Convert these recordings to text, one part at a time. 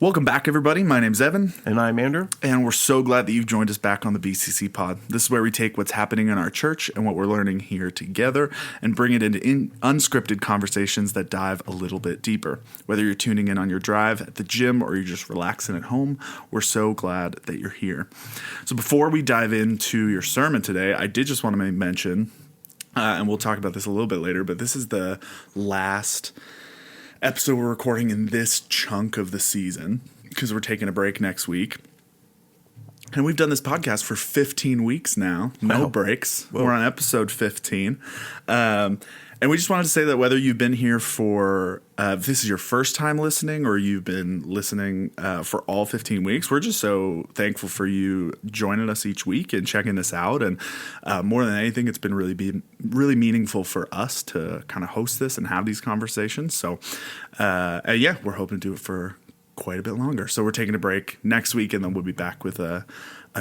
Welcome back, everybody. My name's Evan. And I'm Andrew. And we're so glad that you've joined us back on the BCC pod. This is where we take what's happening in our church and what we're learning here together and bring it into unscripted conversations that dive a little bit deeper. Whether you're tuning in on your drive, at the gym, or you're just relaxing at home, we're so glad that you're here. So before we dive into your sermon today, I did just want to mention, and we'll talk about this a little bit later, but this is the last episode we're recording in this chunk of the season because we're taking a break next week. And we've done this podcast for 15 weeks now. No breaks. Whoa. We're on episode 15. And we just wanted to say that whether you've been here for, if this is your first time listening or you've been listening for all 15 weeks, we're just so thankful for you joining us each week and checking this out. And more than anything, it's been really meaningful for us to kind of host this and have these conversations. So, yeah, we're hoping to do it for quite a bit longer. So we're taking a break next week, and then we'll be back with a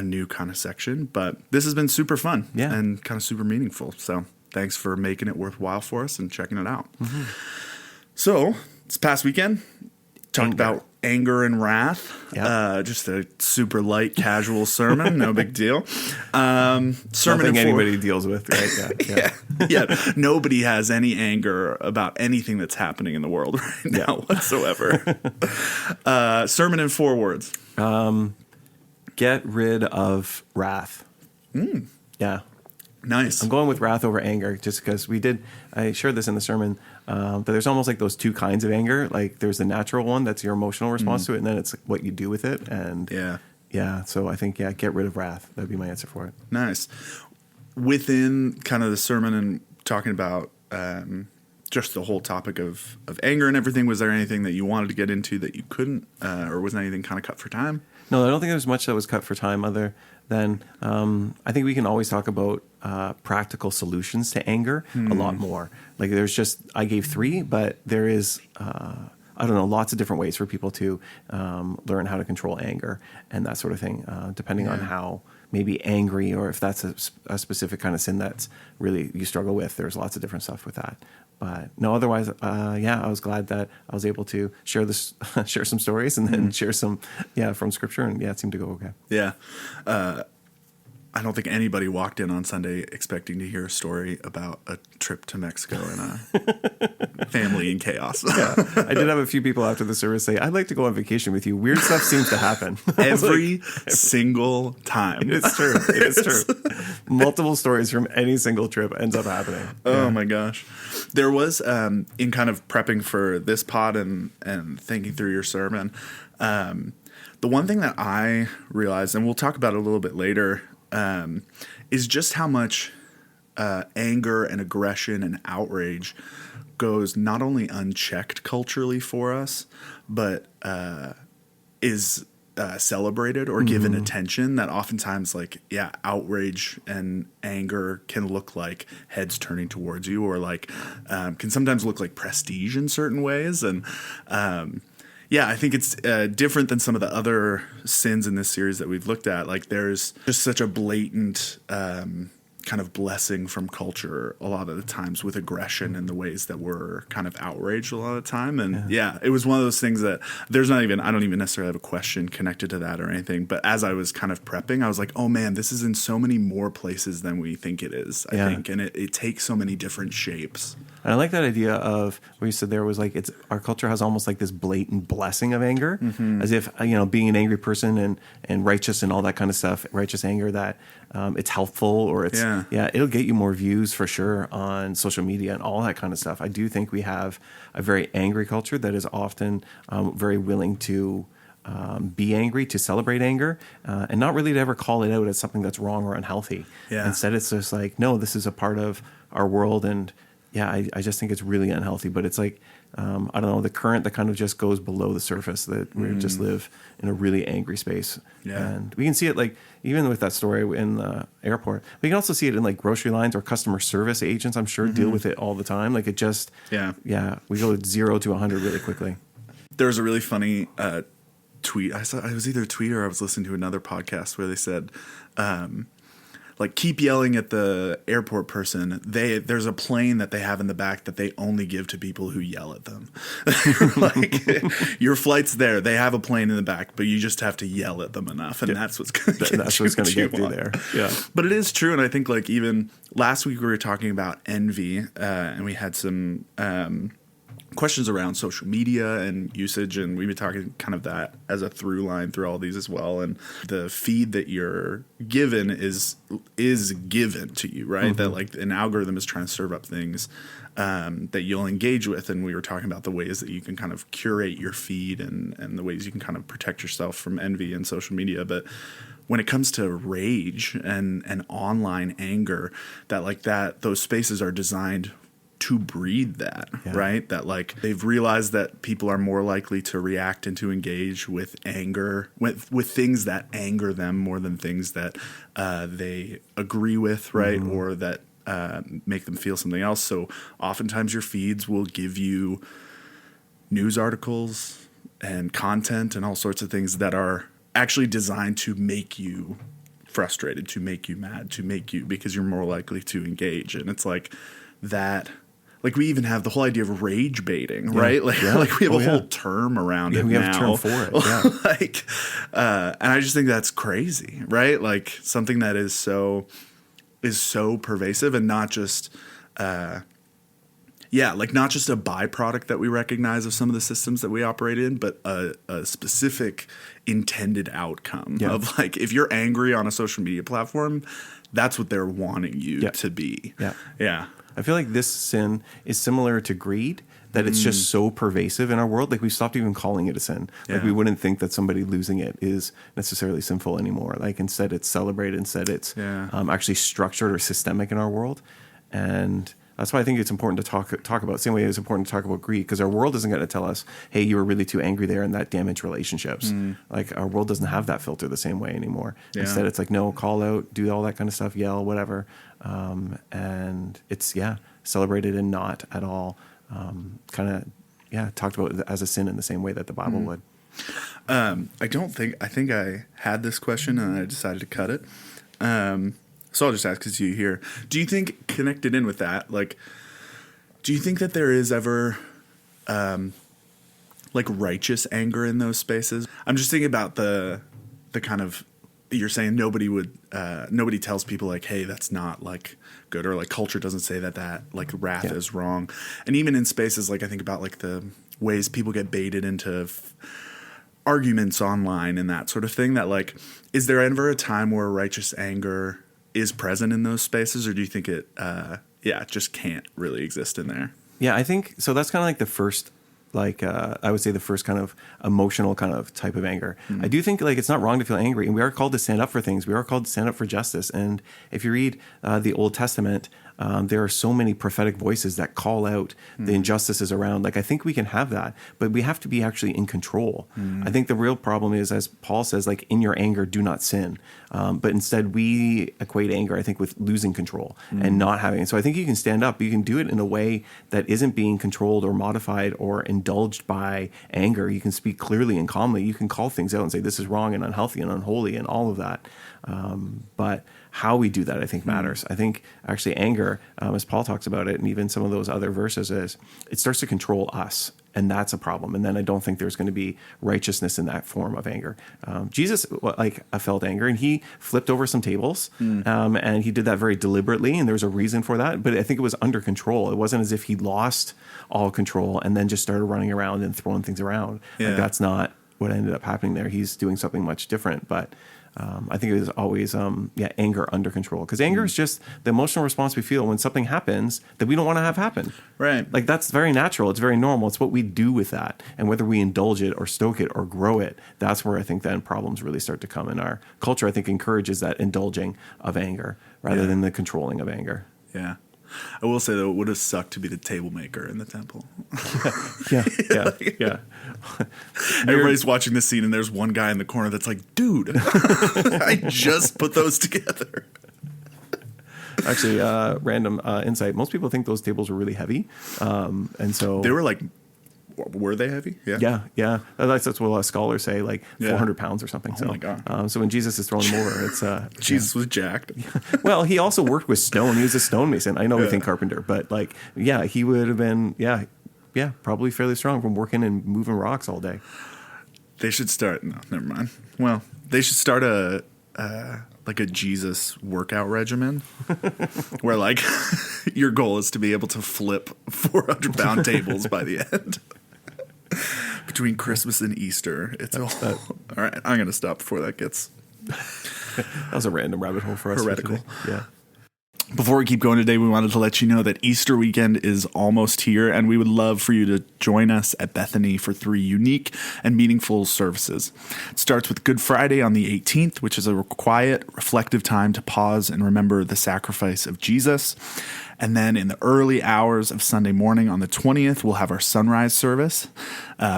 new kind of section. But this has been super fun and kind of super meaningful. So thanks for making it worthwhile for us and checking it out. Mm-hmm. So this past weekend, talked about anger and wrath. Yep. Just a super light, casual sermon. No big deal. Sermon Nothing anybody deals with, right? Yeah. Nobody has any anger about anything that's happening in the world right now whatsoever. Sermon in 4 words. Get rid of wrath. Yeah. Nice. I'm going with wrath over anger just because I shared this in the sermon, but there's almost like those two kinds of anger. Like there's the natural one that's your emotional response to it, and then it's what you do with it. And so I think, get rid of wrath. That'd be my answer for it. Nice. Within kind of the sermon and talking about just the whole topic of anger and everything, was there anything that you wanted to get into that you couldn't, or was anything kind of cut for time? No, I don't think there's much that was cut for time other than I think we can always talk about practical solutions to anger a lot more. Like I gave 3, but there is, lots of different ways for people to learn how to control anger and that sort of thing, depending on how maybe angry or if that's a specific kind of sin that's really you struggle with. There's lots of different stuff with that. But no, otherwise, I was glad that I was able to share some stories and then share some, from Scripture, and it seemed to go okay. Yeah, I don't think anybody walked in on Sunday expecting to hear a story about a trip to Mexico and a family in chaos. I did have a few people after the service say, "I'd like to go on vacation with you." Weird stuff seems to happen every single time. It's true. It is true. Multiple stories from any single trip ends up happening. Oh my gosh. There was, in kind of prepping for this pod and thinking through your sermon, the one thing that I realized, and we'll talk about it a little bit later, is just how much anger and aggression and outrage goes not only unchecked culturally for us, but is celebrated or given attention. That oftentimes, outrage and anger can look like heads turning towards you, or can sometimes look like prestige in certain ways. And I think it's different than some of the other sins in this series that we've looked at. Like there's just such a blatant kind of blessing from culture a lot of the times with aggression and the ways that we're kind of outraged a lot of the time. And it was one of those things that I don't even necessarily have a question connected to that or anything. But as I was kind of prepping, I was like, oh man, this is in so many more places than we think it is, I think. And it takes so many different shapes. And I like that idea of what you said there was like, our culture has almost like this blatant blessing of anger, as if, being an angry person and righteous and all that kind of stuff, righteous anger, that it's helpful or it's, it'll get you more views for sure on social media and all that kind of stuff. I do think we have a very angry culture that is often very willing to be angry, to celebrate anger, and not really to ever call it out as something that's wrong or unhealthy. Yeah. Instead, it's just like, no, this is a part of our world, and I just think it's really unhealthy. But it's like, I don't know, the current that kind of just goes below the surface, that we just live in a really angry space. Yeah. And we can see it like, even with that story in the airport, we can also see it in like grocery lines or customer service agents, I'm sure, deal with it all the time. Like it just, we go 0 to 100 really quickly. There was a really funny tweet. I saw, it was either a tweet or I was listening to another podcast where they said, like keep yelling at the airport person. There's a plane that they have in the back that they only give to people who yell at them. Like your flight's there. They have a plane in the back, but you just have to yell at them enough, and that's what's going to get you there. Yeah. But it is true, and I think like even last week we were talking about envy, and we had some questions around social media and usage, and we've been talking kind of that as a through line through all these as well. And the feed that you're given is given to you, right? That like an algorithm is trying to serve up things that you'll engage with. And we were talking about the ways that you can kind of curate your feed and the ways you can kind of protect yourself from envy in social media. But when it comes to rage and online anger, those spaces are designed to breed that, right? That like they've realized that people are more likely to react and to engage with anger, with things that anger them more than things that they agree with, right? Or that make them feel something else. So oftentimes your feeds will give you news articles and content and all sorts of things that are actually designed to make you frustrated, to make you mad, because you're more likely to engage. And it's like that. Like we even have the whole idea of rage baiting, right? Like we have a whole term around it now. We have a term for it. Yeah. And I just think that's crazy, right? Like something that is so pervasive and not just, not just a byproduct that we recognize of some of the systems that we operate in, but a specific intended outcome of like if you're angry on a social media platform, that's what they're wanting you to be. Yeah. Yeah. I feel like this sin is similar to greed, that it's just so pervasive in our world. Like we stopped even calling it a sin. Like we wouldn't think that somebody losing it is necessarily sinful anymore. Like instead it's celebrated, instead it's actually structured or systemic in our world. And that's why I think it's important to talk about. Same way it's important to talk about greed, because our world isn't going to tell us, hey, you were really too angry there and that damaged relationships. Like our world doesn't have that filter the same way anymore. Instead it's like, no, call out, do all that kind of stuff, yell, whatever. And it's, celebrated and not at all talked about as a sin in the same way that the Bible would. I think I had this question and I decided to cut it. So I'll just ask because you here. Do you think, connected in with that, like, do you think that there is ever like righteous anger in those spaces? I'm just thinking about the kind of, you're saying nobody tells people like, hey, that's not like good, or like culture doesn't say that like wrath is wrong. And even in spaces like I think about like the ways people get baited into arguments online and that sort of thing, that like, is there ever a time where righteous anger is present in those spaces, or do you think it just can't really exist in there? Yeah, I think so. That's kind of like the first, I would say the first kind of emotional kind of type of anger. I do think like it's not wrong to feel angry, and we are called to stand up for things. We are called to stand up for justice. And if you read the Old Testament, there are so many prophetic voices that call out the injustices around. Like I think we can have that, but we have to be actually in control. I think the real problem is, as Paul says, like in your anger, do not sin. But instead we equate anger, I think, with losing control and not having it. So I think you can stand up. You can do it in a way that isn't being controlled or modified or indulged by anger. You can speak clearly and calmly. You can call things out and say, this is wrong and unhealthy and unholy and all of that. But how we do that, I think, matters. I think actually anger, as Paul talks about it, and even some of those other verses, is it starts to control us. And that's a problem. And then I don't think there's going to be righteousness in that form of anger. Jesus felt anger, and he flipped over some tables, and he did that very deliberately, and there was a reason for that. But I think it was under control. It wasn't as if he lost all control and then just started running around and throwing things around. Yeah. Like that's not what ended up happening there. He's doing something much different. But I think it was always, anger under control. Because anger is just the emotional response we feel when something happens that we don't want to have happen. Right. Like that's very natural. It's very normal. It's what we do with that. And whether we indulge it or stoke it or grow it, that's where I think then problems really start to come. In our culture, I think, encourages that indulging of anger rather than the controlling of anger. Yeah. I will say, though, it would have sucked to be the table maker in the temple. Yeah. Everybody's watching this scene, and there's one guy in the corner that's like, dude, I just put those together. Actually, random insight. Most people think those tables were really heavy. And so they were like Were they heavy? Yeah. That's what a lot of scholars say, like 400 pounds or something. Oh my God. So when Jesus is throwing them over, it's Jesus was jacked. Well, he also worked with stone. He was a stonemason. I know we think carpenter, but like, yeah, he would have been, probably fairly strong from working and moving rocks all day. They should start. No, never mind. Well, they should start a Jesus workout regimen where like your goal is to be able to flip 400-pound tables by the end. Between Christmas and Easter, it's all right. I'm going to stop before that gets that was a random rabbit hole for us. Heretical. Yeah. Before we keep going today, we wanted to let you know that Easter weekend is almost here, and we would love for you to join us at Bethany for 3 unique and meaningful services. It starts with Good Friday on the 18th, which is a quiet, reflective time to pause and remember the sacrifice of Jesus. And then in the early hours of Sunday morning on the 20th, we'll have our sunrise service,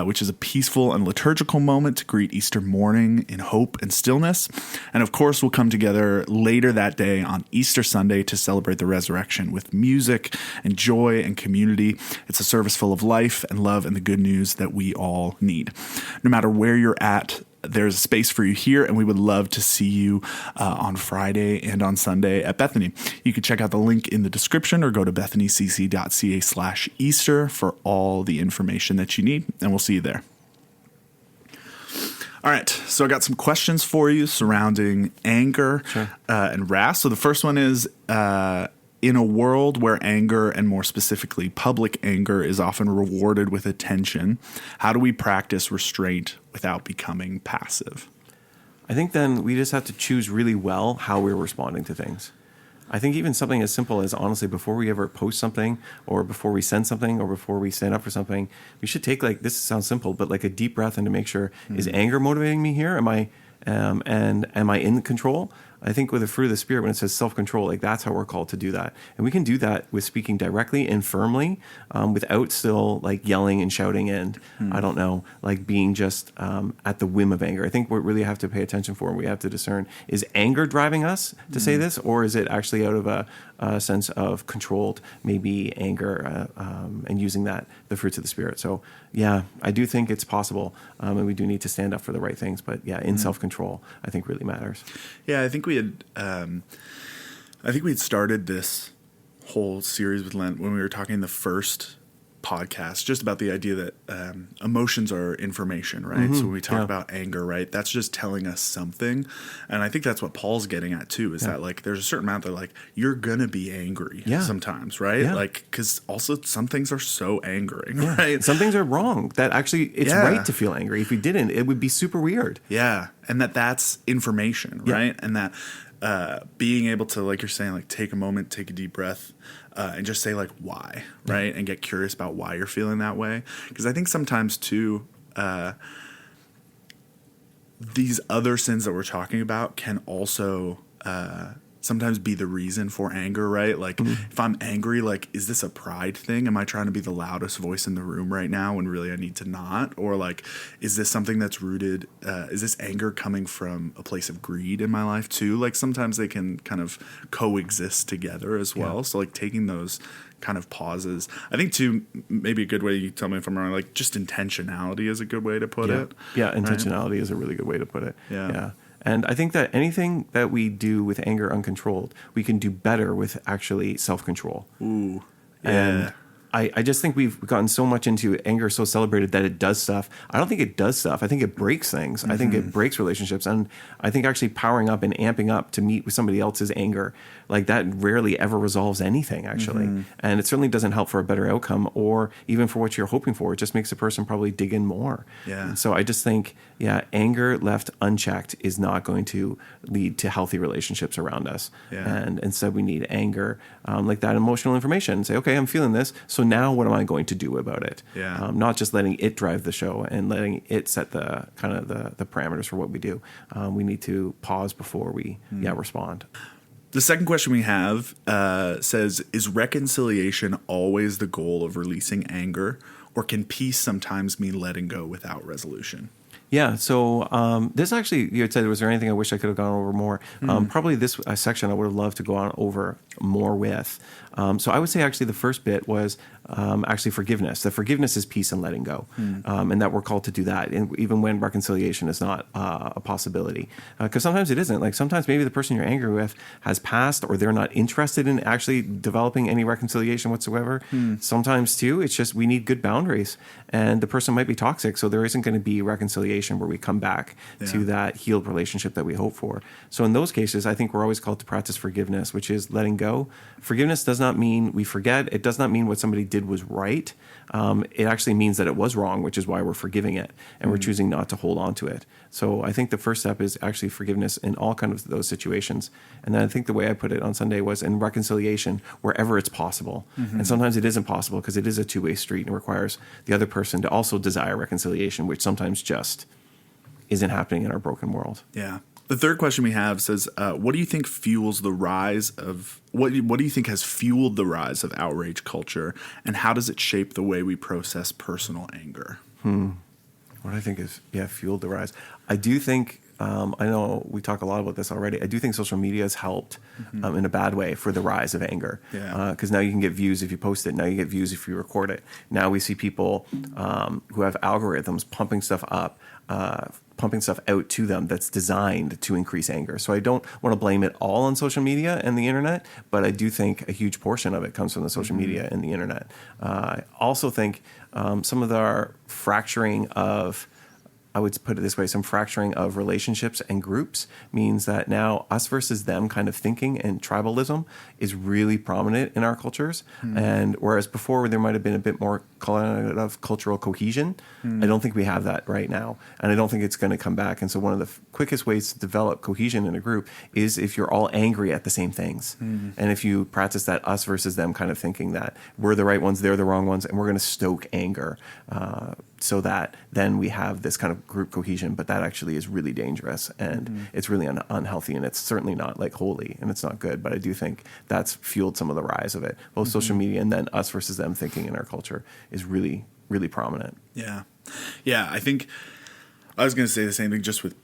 which is a peaceful and liturgical moment to greet Easter morning in hope and stillness. And of course, we'll come together later that day on Easter Sunday to celebrate the resurrection with music and joy and community. It's a service full of life and love and the good news that we all need. No matter where you're at, there's a space for you here, and we would love to see you on Friday and on Sunday at Bethany. You can check out the link in the description or go to bethanycc.ca/Easter for all the information that you need, and we'll see you there. All right, so I got some questions for you surrounding anger and wrath. So the first one is, in a world where anger, and more specifically public anger, is often rewarded with attention, how do we practice restraint without becoming passive? I think then we just have to choose really well how we're responding to things. I think even something as simple as, honestly, before we ever post something or before we send something or before we stand up for something, we should take, like, this sounds simple, but like a deep breath and to make sure, is anger motivating me here? Am I in control? I think with the fruit of the Spirit, when it says self-control, like that's how we're called to do that. And we can do that with speaking directly and firmly without still like yelling and shouting and, I don't know, like being just at the whim of anger. I think what we really have to pay attention for, and we have to discern, is anger driving us to say this, or is it actually out of a sense of controlled, maybe anger, and using that, the fruits of the Spirit. So yeah, I do think it's possible, and we do need to stand up for the right things, but yeah, in self-control, I think really matters. Yeah, I think we had started this whole series with Lent when we were talking the first podcast just about the idea that emotions are information, right? So when we talk about anger, right, that's just telling us something. And I think that's what Paul's getting at too, is that like there's a certain amount that like you're gonna be angry sometimes, right? Like, because also some things are so angering, right? Some things are wrong that actually it's right to feel angry. If we didn't, it would be super weird. Yeah, and that's information, right? And that being able to, like you're saying, like take a moment, take a deep breath, and just say like why, right? And get curious about why you're feeling that way. Because I think sometimes too, these other sins that we're talking about can also sometimes be the reason for anger, right? Like if I'm angry, like, is this a pride thing? Am I trying to be the loudest voice in the room right now when really I need to not? Or like, is this something that's rooted, is this anger coming from a place of greed in my life too? Like sometimes they can kind of coexist together as well. So like taking those kind of pauses. I think too, maybe a good way, you tell me if I'm wrong, like just intentionality is a good way to put it. Yeah, intentionality is a really good way to put it. Yeah. And I think that anything that we do with anger uncontrolled, we can do better with actually self-control. Ooh, yeah. And I just think we've gotten so much into anger so celebrated that it does stuff. I don't think it does stuff. I think it breaks things. I think it breaks relationships. And I think actually powering up and amping up to meet with somebody else's anger, like that rarely ever resolves anything, actually. And it certainly doesn't help for a better outcome or even for what you're hoping for. It just makes a person probably dig in more. Yeah. And so I just think, anger left unchecked is not going to lead to healthy relationships around us. Yeah. And instead we need anger, like that emotional information. Say, okay, I'm feeling this. So now what am I going to do about it? Yeah. Not just letting it drive the show and letting it set the kind of the parameters for what we do. We need to pause before we respond. The second question we have says, is reconciliation always the goal of releasing anger, or can peace sometimes mean letting go without resolution? Yeah, so this actually, you had said, was there anything I wish I could have gone over more? Probably this section I would have loved to go on over more with. So I would say actually the first bit was actually forgiveness. That forgiveness is peace and letting go, and that we're called to do that, and even when reconciliation is not a possibility. Because sometimes it isn't. Like sometimes maybe the person you're angry with has passed, or they're not interested in actually developing any reconciliation whatsoever. Sometimes too, it's just we need good boundaries, and the person might be toxic, so there isn't going to be reconciliation where we come back to that healed relationship that we hope for. So in those cases, I think we're always called to practice forgiveness, which is letting go. Forgiveness does not mean we forget. It does not mean what somebody did was right. It actually means that it was wrong, which is why we're forgiving it, and we're choosing not to hold on to it. So I think the first step is actually forgiveness in all kinds of those situations. And then I think the way I put it on Sunday was in reconciliation wherever it's possible. And sometimes it isn't possible because it is a two-way street and requires the other person to also desire reconciliation, which sometimes just isn't happening in our broken world. Yeah. The third question we have says, what do you think fuels the rise of what do you think has fueled the rise of outrage culture, and how does it shape the way we process personal anger? What I think is fueled the rise. I do think I know we talk a lot about this already. I do think social media has helped in a bad way for the rise of anger. Because now you can get views if you post it. Now you get views if you record it. Now we see people who have algorithms pumping stuff up, pumping stuff out to them that's designed to increase anger. So I don't want to blame it all on social media and the internet, but I do think a huge portion of it comes from the social media and the internet. I also think some of our fracturing of, I would put it this way, some fracturing of relationships and groups means that now us versus them kind of thinking and tribalism is really prominent in our cultures. And whereas before there might have been a bit more of cultural cohesion, I don't think we have that right now. And I don't think it's going to come back. And so one of the quickest ways to develop cohesion in a group is if you're all angry at the same things. And if you practice that us versus them kind of thinking that we're the right ones, they're the wrong ones, and we're going to stoke anger so that then we have this kind of group cohesion, but that actually is really dangerous and it's really unhealthy, and it's certainly not like holy, and it's not good. But I do think that's fueled some of the rise of it, both social media and then us versus them thinking in our culture is really, really prominent. Yeah. I think I was going to say the same thing just with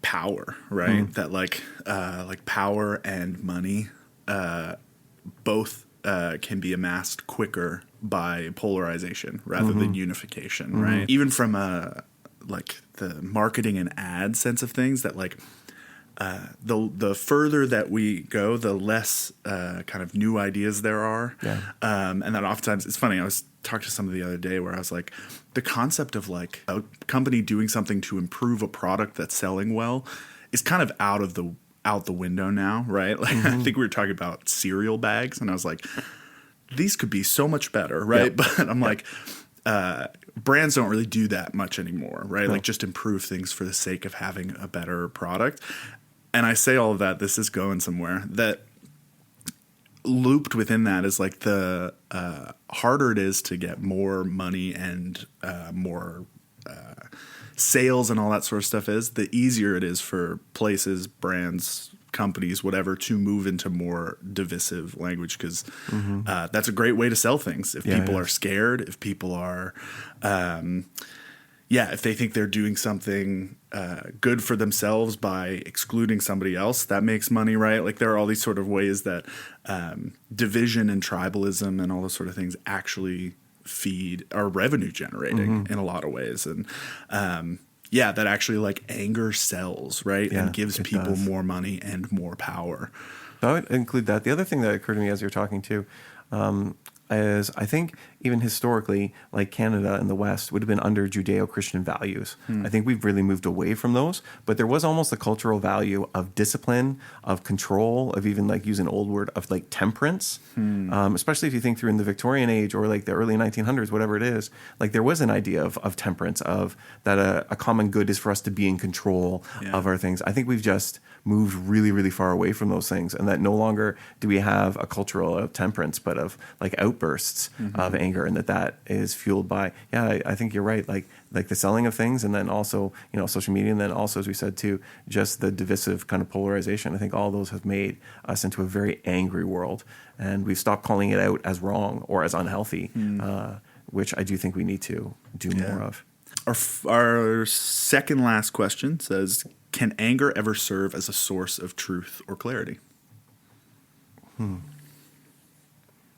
power, right? That like power and money both can be amassed quicker by polarization rather than unification, right? Even from like the marketing and ad sense of things, that like the further that we go, the less kind of new ideas there are. And that oftentimes, it's funny, I was talking to somebody the other day where I was like, the concept of like a company doing something to improve a product that's selling well is kind of out the window now, right? Like I think we were talking about cereal bags, and I was like, these could be so much better, right? But I'm like, brands don't really do that much anymore, right? Like just improve things for the sake of having a better product. And I say all of that, this is going somewhere, that looped within that is like the harder it is to get more money and more sales and all that sort of stuff is, the easier it is for places, brands, companies, whatever, to move into more divisive language, because that's a great way to sell things. If people are scared, if people are, if they think they're doing something good for themselves by excluding somebody else, that makes money, right? Like there are all these sort of ways that division and tribalism and all those sort of things actually feed are revenue generating in a lot of ways. And that actually like anger sells, right? And gives people more money and more power. I would include that. The other thing that occurred to me as you're talking to is I think even historically, like Canada and the West would have been under Judeo-Christian values. I think we've really moved away from those, but there was almost a cultural value of discipline, of control, of even like use an old word of like temperance, especially if you think through in the Victorian age or like the early 1900s, whatever it is, like there was an idea of temperance, of that a common good is for us to be in control of our things. I think we've just moved really, really far away from those things, and that no longer do we have a cultural of temperance, but of like outbursts of anger, and that is fueled by I think you're right, like the selling of things, and then also social media, and then also, as we said too, just the divisive kind of polarization. I think all those have made us into a very angry world, and we've stopped calling it out as wrong or as unhealthy, which I do think we need to do more of. Our second last question says, can anger ever serve as a source of truth or clarity?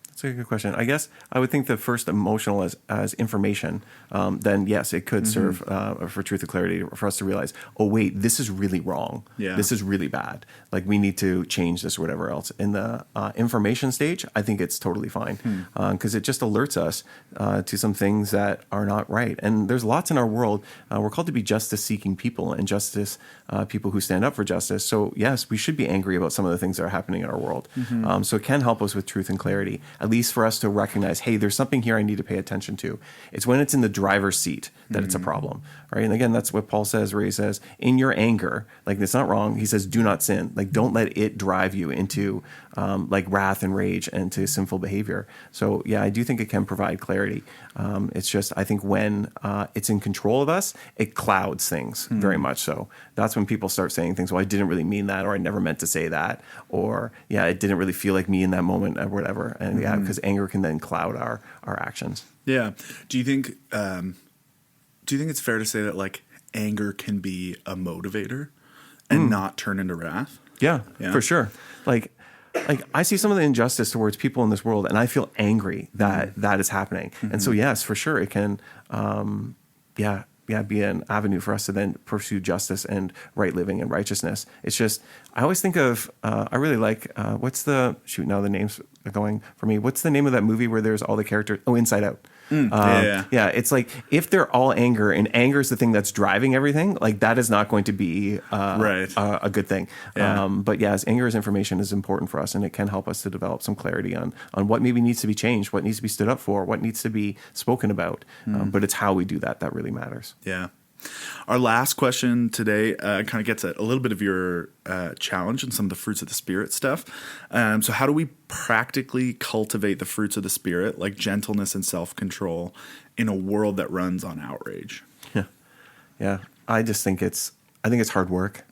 That's That's a good question. I guess I would think the first emotional as information, then yes, it could serve for truth and clarity for us to realize, oh, wait, this is really wrong. Yeah. This is really bad. Like we need to change this or whatever else. In the information stage, I think it's totally fine because it just alerts us to some things that are not right. And there's lots in our world. We're called to be justice-seeking people and people who stand up for justice. So yes, we should be angry about some of the things that are happening in our world. So it can help us with truth and clarity, at least for us to recognize, hey, there's something here I need to pay attention to. It's when it's in the driver's seat that it's a problem, right? And again, that's what Paul says, where he says, in your anger, like it's not wrong. He says, do not sin. Like don't let it drive you into like wrath and rage and to sinful behavior. So yeah, I do think it can provide clarity. It's just, I think when it's in control of us, it clouds things very much so. That's when people start saying things, well, I didn't really mean that, or I never meant to say that, or yeah, it didn't really feel like me in that moment or whatever. And yeah, because anger can then cloud our actions. Yeah. Do you think it's fair to say that like anger can be a motivator and not turn into wrath? Yeah, for sure. Like I see some of the injustice towards people in this world, and I feel angry that that is happening. And so, yes, for sure, it can, be an avenue for us to then pursue justice and right living and righteousness. It's just, I always think of, I really like, the names are going for me. What's the name of that movie where there's all the characters? Oh, Inside Out. Yeah, it's like if they're all anger and anger is the thing that's driving everything, like that is not going to be a good thing. Yeah. But yes, anger as information is important for us, and it can help us to develop some clarity on what maybe needs to be changed, what needs to be stood up for, what needs to be spoken about. But it's how we do that really matters. Yeah. Our last question today kind of gets at a little bit of your challenge and some of the fruits of the Spirit stuff. So how do we practically cultivate the fruits of the Spirit, like gentleness and self-control, in a world that runs on outrage? Yeah. I think it's hard work.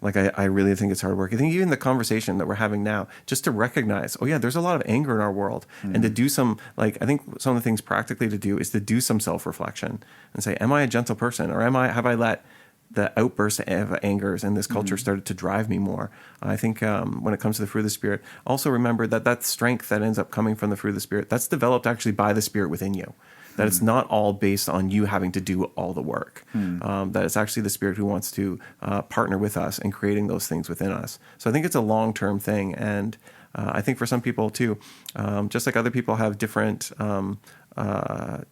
Like, I really think it's hard work. I think even the conversation that we're having now, just to recognize, oh yeah, there's a lot of anger in our world. And to do some, like, I think some of the things practically to do is to do some self-reflection and say, am I a gentle person? Or have I let the outburst of angers in this culture started to drive me more? I think when it comes to the fruit of the Spirit, also remember that strength that ends up coming from the fruit of the Spirit, that's developed actually by the Spirit within you. That it's not all based on you having to do all the work. That it's actually the Spirit who wants to partner with us in creating those things within us. So I think it's a long-term thing. And I think for some people too, just like other people have different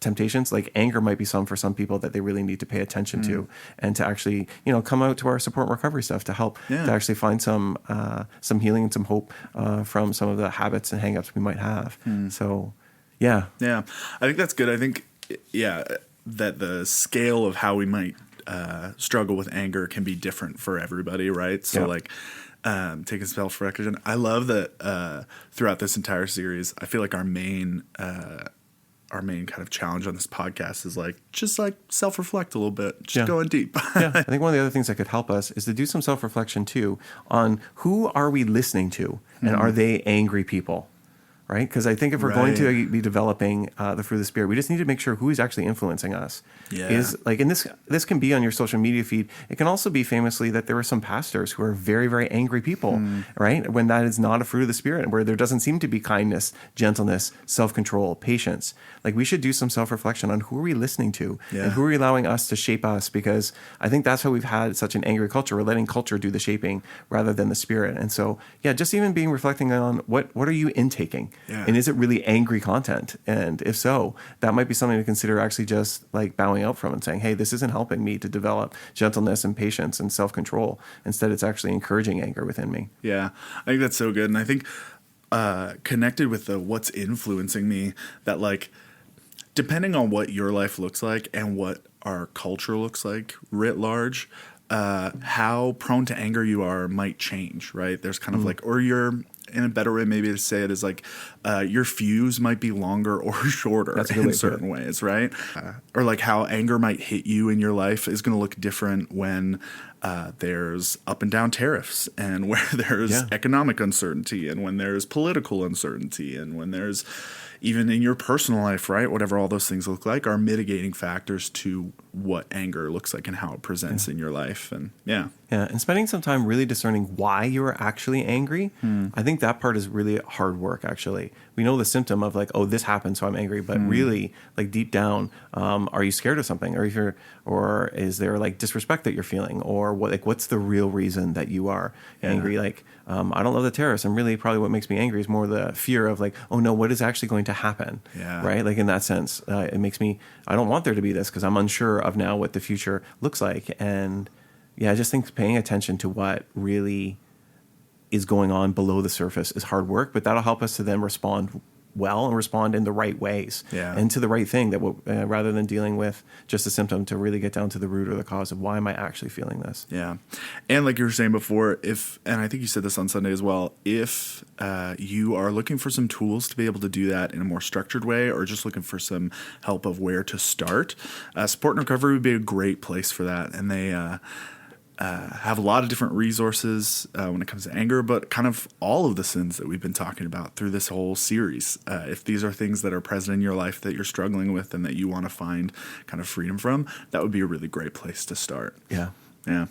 temptations, like anger might be for some people that they really need to pay attention to, and to actually, come out to our support and recovery stuff to help to actually find some healing and some hope from some of the habits and hang-ups we might have. So yeah. I think that's good. I think, that the scale of how we might struggle with anger can be different for everybody, right? So taking self-reflection. I love that throughout this entire series, I feel like our main kind of challenge on this podcast is just self-reflect a little bit, just going deep. I think one of the other things that could help us is to do some self-reflection too on who are we listening to, and are they angry people? Right? Because I think if we're going to be developing the fruit of the Spirit, we just need to make sure who is actually influencing us. And this can be on your social media feed. It can also be famously that there are some pastors who are very, very angry people, right? When that is not a fruit of the Spirit, where there doesn't seem to be kindness, gentleness, self-control, patience. Like, we should do some self-reflection on who are we listening to and who are we allowing us to shape us, because I think that's how we've had such an angry culture. We're letting culture do the shaping rather than the Spirit. And so, just even reflecting on what are you intaking? And is it really angry content? And if so, that might be something to consider actually just bowing out from and saying, hey, this isn't helping me to develop gentleness and patience and self-control. Instead, it's actually encouraging anger within me. Yeah, I think that's so good. And I think connected with the what's influencing me, that depending on what your life looks like and what our culture looks like writ large, how prone to anger you are might change, right? There's kind of or you're, in a better way maybe to say it is your fuse might be longer or shorter in certain ways, right? Or how anger might hit you in your life is going to look different when there's up and down tariffs, and where there's economic uncertainty, and when there's political uncertainty, and when there's even in your personal life, right? Whatever all those things look like are mitigating factors to what anger looks like and how it presents in your life. And yeah. Yeah, and spending some time really discerning why you are actually angry, I think that part is really hard work, actually. We know the symptom of like, oh, this happened, so I'm angry. But really, like deep down, are you scared of something? Or is there like disrespect that you're feeling? Or what's the real reason that you are angry? Like, I don't love the terrorists. And really probably what makes me angry is more the fear of like, oh no, what is actually going to happen? Yeah. Right? Like in that sense, it makes me, I don't want there to be this because I'm unsure of now what the future looks like. And yeah, I just think paying attention to what really is going on below the surface is hard work, but that'll help us to then respond well and respond in the right ways and to the right thing that will, rather than dealing with just a symptom, to really get down to the root or the cause of why am I actually feeling this. Yeah. And like you were saying before, and I think you said this on Sunday as well, if you are looking for some tools to be able to do that in a more structured way, or just looking for some help of where to start, Support and Recovery would be a great place for that. And they have a lot of different resources when it comes to anger, but kind of all of the sins that we've been talking about through this whole series. If these are things that are present in your life that you're struggling with and that you want to find kind of freedom from, that would be a really great place to start. Yeah. Yeah.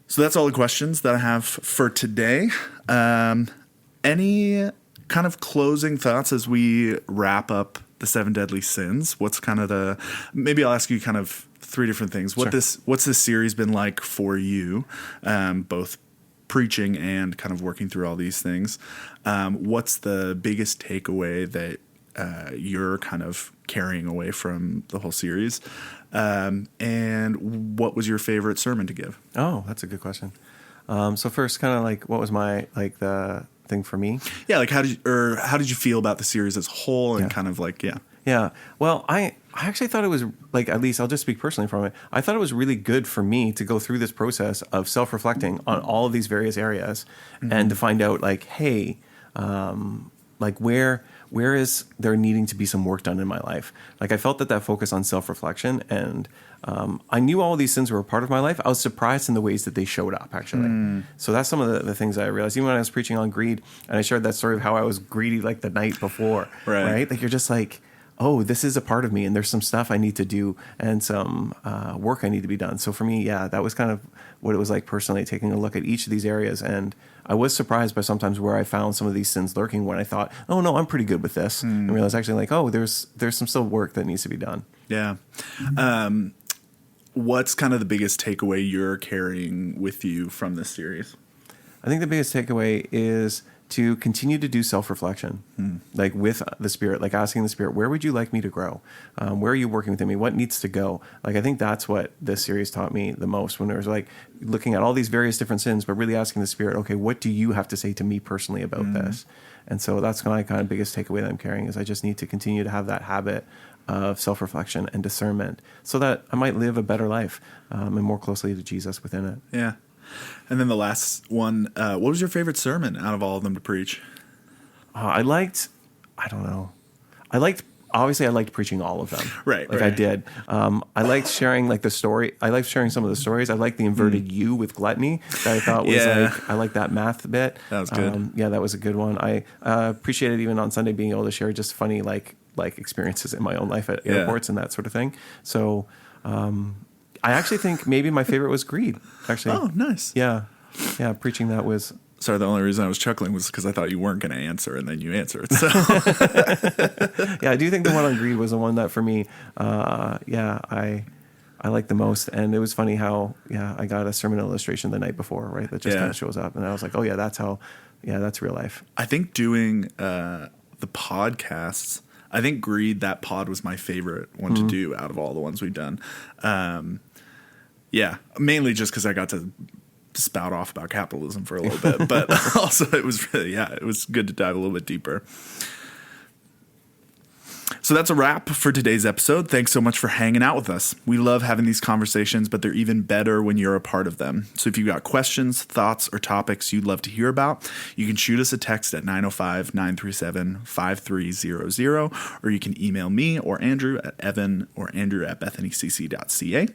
So that's all the questions that I have for today. Any kind of closing thoughts as we wrap up the 7 deadly sins? What's kind of maybe I'll ask you kind of 3 different things. What's this series been like for you, both preaching and kind of working through all these things? What's the biggest takeaway that you're kind of carrying away from the whole series? And what was your favorite sermon to give? Oh, that's a good question. So first, kind of like, what was my, like the thing for me? Yeah. Like how did you feel about the series as a whole and kind of like, yeah. Yeah. Well, I actually thought it was like, at least I'll just speak personally from it. I thought it was really good for me to go through this process of self-reflecting on all of these various areas and to find out like, hey, like where is there needing to be some work done in my life? Like I felt that focus on self-reflection and I knew all of these sins were a part of my life. I was surprised in the ways that they showed up, actually. So that's some of the things that I realized. Even when I was preaching on greed, and I shared that story of how I was greedy like the night before, right? Like you're just like, oh, this is a part of me, and there's some stuff I need to do and some work I need to be done. So for me, yeah, that was kind of what it was like personally, taking a look at each of these areas. And I was surprised by sometimes where I found some of these sins lurking when I thought, oh, no, I'm pretty good with this. And realized actually like, oh, there's some still work that needs to be done. Yeah. What's kind of the biggest takeaway you're carrying with you from this series? I think the biggest takeaway is to continue to do self-reflection, like with the Spirit, like asking the Spirit, where would you like me to grow? Where are you working within me? What needs to go? Like, I think that's what this series taught me the most, when it was like looking at all these various different sins, but really asking the Spirit, okay, what do you have to say to me personally about this? And so that's my kind of biggest takeaway that I'm carrying, is I just need to continue to have that habit of self-reflection and discernment so that I might live a better life and more closely to Jesus within it. Yeah. And then the last one, what was your favorite sermon out of all of them to preach? Obviously I liked preaching all of them. Right. I did. I liked sharing like the story. I liked sharing some of the stories. I liked the inverted U with gluttony that I thought was I like that math bit. That was good. Yeah, that was a good one. I appreciated even on Sunday being able to share just funny like experiences in my own life at airports and that sort of thing. So I actually think maybe my favorite was greed, actually. Oh, nice. Yeah. Yeah, preaching that was... Sorry, the only reason I was chuckling was because I thought you weren't going to answer, and then you answered. So, yeah, I do think the one on greed was the one that for me, I liked the most. And it was funny how, I got a sermon illustration the night before, right? That just kind of shows up. And I was like, oh, yeah, that's real life. I think doing the podcasts, I think greed, that pod was my favorite one to do out of all the ones we've done. Mainly just because I got to spout off about capitalism for a little bit, but also it was really, it was good to dive a little bit deeper. So that's a wrap for today's episode. Thanks so much for hanging out with us. We love having these conversations, but they're even better when you're a part of them. So if you've got questions, thoughts, or topics you'd love to hear about, you can shoot us a text at 905-937-5300, or you can email me or Andrew at Evan or Andrew at bethanycc.ca.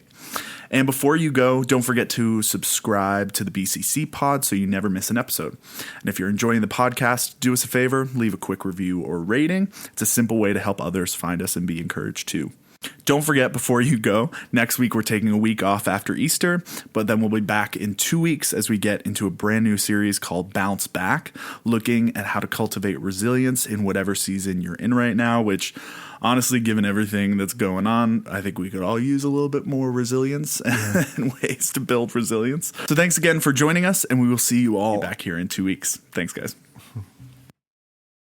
And before you go, don't forget to subscribe to the BCC pod so you never miss an episode. And if you're enjoying the podcast, do us a favor, leave a quick review or rating. It's a simple way to help others find us and be encouraged too. Don't forget, before you go, next week we're taking a week off after Easter, but then we'll be back in 2 weeks as we get into a brand new series called Bounce Back, looking at how to cultivate resilience in whatever season you're in right now, which honestly, given everything that's going on, I think we could all use a little bit more resilience and ways to build resilience. So thanks again for joining us, and we will see you all back here in 2 weeks. Thanks, guys.